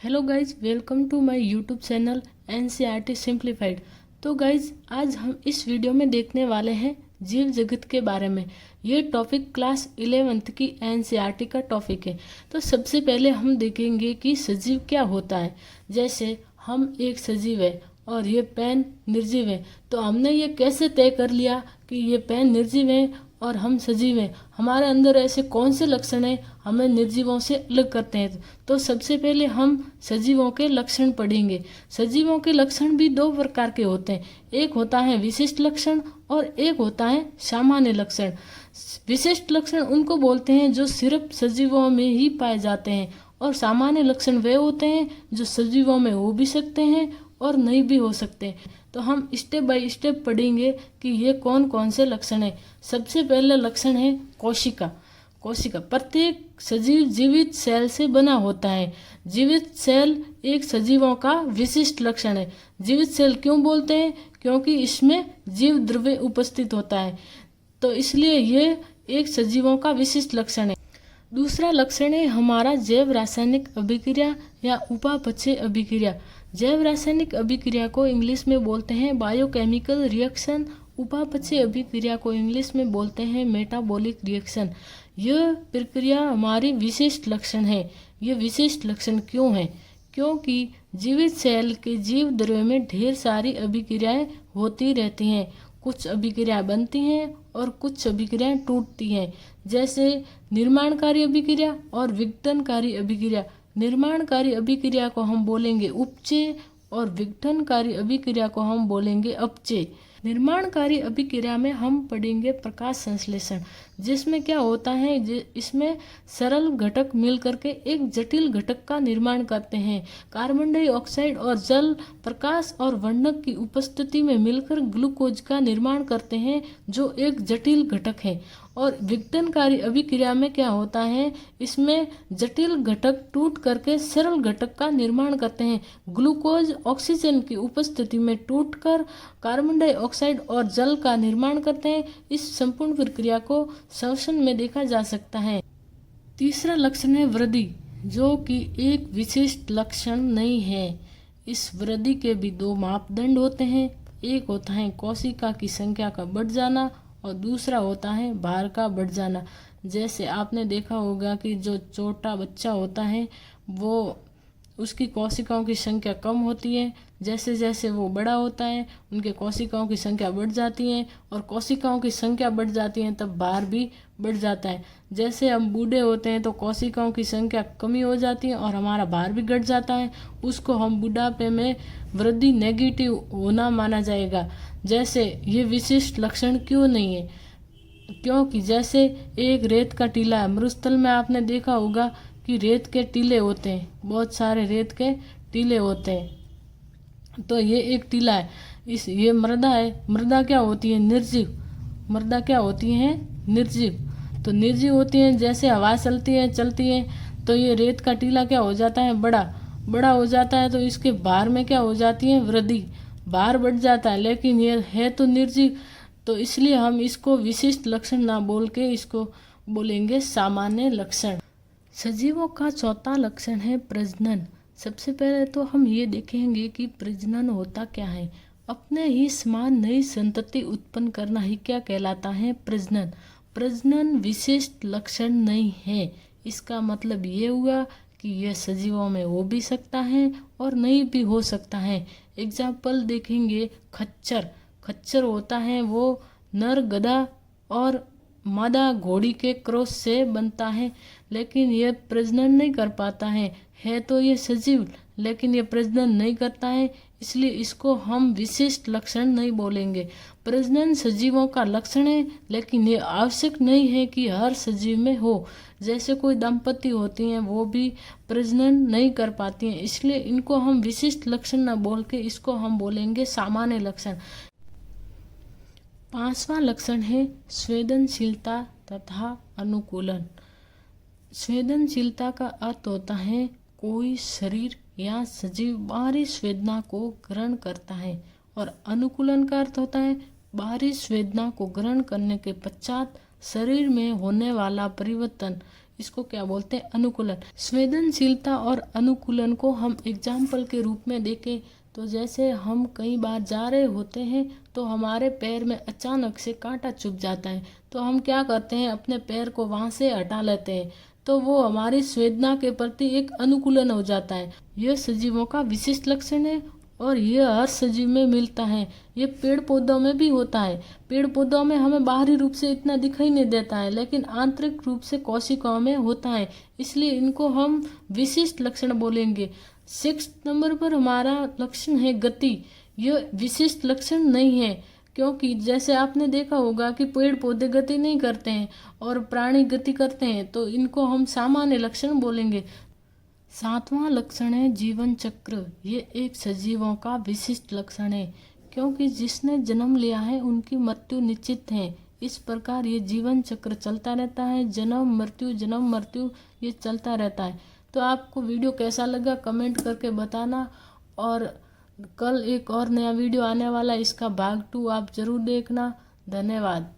Hello guys, welcome to my YouTube channel NCERT simplified. तो गाइज, आज हम इस वीडियो में देखने वाले हैं जीव जगत के बारे में। ये टॉपिक क्लास 11th की एनसीईआरटी का टॉपिक है। तो सबसे पहले हम देखेंगे कि सजीव क्या होता है। जैसे हम एक सजीव है और ये पेन निर्जीव है, तो हमने ये कैसे तय कर लिया कि ये पेन निर्जीव है और हम सजीव हैं। हमारे अंदर ऐसे कौन से लक्षण हैं हमें निर्जीवों से अलग करते हैं। तो सबसे पहले हम सजीवों के लक्षण पढ़ेंगे। सजीवों के लक्षण भी दो प्रकार के होते हैं, एक होता है विशिष्ट लक्षण और एक होता है सामान्य लक्षण। विशिष्ट लक्षण उनको बोलते हैं जो सिर्फ सजीवों में ही पाए जाते हैं, और सामान्य लक्षण वे होते हैं जो सजीवों में हो भी सकते हैं और नहीं भी हो सकते। तो हम स्टेप बाय स्टेप पढ़ेंगे कि ये कौन कौन से लक्षण हैं। सबसे पहला लक्षण है कोशिका। कोशिका प्रत्येक सजीव जीवित सेल से बना होता है। जीवित सेल एक सजीवों का विशिष्ट लक्षण है। जीवित सेल क्यों बोलते हैं? क्योंकि इसमें जीव द्रव्य उपस्थित होता है, तो इसलिए ये एक सजीवों का विशिष्ट लक्षण है। दूसरा लक्षण है हमारा जैव रासायनिक अभिक्रिया या उपापचय अभिक्रिया। जैव रासायनिक अभिक्रिया को इंग्लिश में बोलते हैं बायोकेमिकल रिएक्शन। उपापचय अभिक्रिया को इंग्लिश में बोलते हैं मेटाबॉलिक रिएक्शन। यह प्रक्रिया हमारी विशिष्ट लक्षण है। ये विशिष्ट लक्षण क्यों है? क्योंकि जीवित सेल के जीव द्रव्य में ढेर सारी अभिक्रियाएं होती रहती हैं। कुछ अभिक्रियाएं बनती हैं और कुछ अभिक्रियाएं टूटती हैं। जैसे निर्माणकारी अभिक्रिया और विघटनकारी अभिक्रिया। निर्माणकारी अभिक्रिया को हम बोलेंगे उपचय और विघटनकारी अभिक्रिया को हम बोलेंगे अपचय। निर्माणकारी अभिक्रिया में हम पढ़ेंगे प्रकाश संश्लेषण, जिसमें क्या होता है, इसमें सरल घटक मिलकर के एक जटिल घटक का निर्माण करते हैं। कार्बन डाइऑक्साइड और जल प्रकाश और वर्णक की उपस्थिति में मिलकर ग्लूकोज का निर्माण करते हैं, जो एक जटिल घटक है। और विघटनकारी अभिक्रिया में क्या होता है, इसमें जटिल घटक टूट करके सरल घटक का निर्माण करते हैं। ग्लूकोज ऑक्सीजन की उपस्थिति में टूटकर कार्बन डाइऑक्साइड और जल का निर्माण करते हैं। इस संपूर्ण प्रक्रिया को श्वसन में देखा जा सकता है। तीसरा लक्षण है वृद्धि, जो कि एक विशिष्ट लक्षण नहीं है। इस वृद्धि के भी दो मापदंड होते हैं। एक होता है कोशिका की संख्या का बढ़ जाना और दूसरा होता है भार का बढ़ जाना। जैसे आपने देखा होगा कि जो छोटा बच्चा होता है वो उसकी कोशिकाओं की संख्या कम होती है। जैसे जैसे वो बड़ा होता है उनके कोशिकाओं की संख्या बढ़ जाती है, और कोशिकाओं की संख्या बढ़ जाती है तब भार भी बढ़ जाता है। जैसे हम बूढ़े होते हैं तो कोशिकाओं की संख्या कमी हो जाती है और हमारा भार भी घट जाता है। उसको हम बुढ़ापे में वृद्धि नेगेटिव होना माना जाएगा। जैसे ये विशिष्ट लक्षण क्यों नहीं है? क्योंकि जैसे एक रेत का टीला है, मरुस्थल में आपने देखा होगा कि रेत के टीले होते हैं, बहुत सारे रेत के टीले होते हैं। तो ये एक टीला है, ये मृदा है। मृदा क्या होती है? निर्जीव। मृदा क्या होती है? निर्जीव। तो निर्जीव होती है, जैसे हवा चलती है तो ये रेत का टीला क्या हो जाता है? बड़ा हो जाता है। तो इसके भार में क्या हो जाती है? वृद्धि, भार बढ़ जाता है। लेकिन ये है तो निर्जीव, तो इसलिए हम इसको विशिष्ट लक्षण ना बोल के इसको बोलेंगे सामान्य लक्षण। सजीवों का चौथा लक्षण है प्रजनन। सबसे पहले तो हम ये देखेंगे कि प्रजनन होता क्या है। अपने ही समान नई संतति उत्पन्न करना ही क्या कहलाता है? प्रजनन। प्रजनन विशिष्ट लक्षण नहीं है। इसका मतलब ये हुआ कि यह सजीवों में हो भी सकता है और नहीं भी हो सकता है। एग्जाम्पल देखेंगे, खच्चर। खच्चर होता है वो नर गधा और मादा घोड़ी के क्रॉस से बनता है, लेकिन यह प्रजनन नहीं कर पाता है तो ये सजीव, लेकिन ये प्रजनन नहीं करता है, इसलिए इसको हम विशिष्ट लक्षण नहीं बोलेंगे। प्रजनन सजीवों का लक्षण है, लेकिन ये आवश्यक नहीं है कि हर सजीव में हो। जैसे कोई दंपति होती हैं वो भी प्रजनन नहीं कर पाती हैं, इसलिए इनको हम विशिष्ट लक्षण न बोल के इसको हम बोलेंगे सामान्य लक्षण। पांचवा लक्षण है संवेदनशीलता तथा अनुकूलन। संवेदनशीलता का अर्थ होता है कोई शरीर या सजीव बाहरी संवेदना को ग्रहण करता है, और अनुकूलन का अर्थ होता है बाहरी संवेदना को ग्रहण करने के पश्चात शरीर में होने वाला परिवर्तन। इसको क्या बोलते हैं, अनुकूलन। संवेदनशीलता और अनुकूलन को हम एग्जाम्पल के रूप में देखें तो जैसे हम कई बार जा रहे होते हैं तो हमारे पैर में अचानक से कांटा चुभ जाता है, तो हम क्या करते हैं, अपने पैर को वहाँ से हटा लेते हैं, तो वो हमारी संवेदना के प्रति एक अनुकूलन हो जाता है। यह सजीवों का विशिष्ट लक्षण है और यह हर सजीव में मिलता है। ये पेड़ पौधों में भी होता है। पेड़ पौधों में हमें बाहरी रूप से इतना दिखाई नहीं देता है, लेकिन आंतरिक रूप से कोशिकाओं में होता है, इसलिए इनको हम विशिष्ट लक्षण बोलेंगे। 6 नंबर पर हमारा लक्षण है गति। यह विशिष्ट लक्षण नहीं है, क्योंकि जैसे आपने देखा होगा कि पेड़ पौधे गति नहीं करते हैं और प्राणी गति करते हैं, तो इनको हम सामान्य लक्षण बोलेंगे। 7वां लक्षण है जीवन चक्र। ये एक सजीवों का विशिष्ट लक्षण है, क्योंकि जिसने जन्म लिया है उनकी मृत्यु निश्चित है। इस प्रकार ये जीवन चक्र चलता रहता है, जन्म मृत्यु ये चलता रहता है। तो आपको वीडियो कैसा लगा कमेंट करके बताना, और कल एक और नया वीडियो आने वाला है, इसका भाग 2 आप जरूर देखना। धन्यवाद।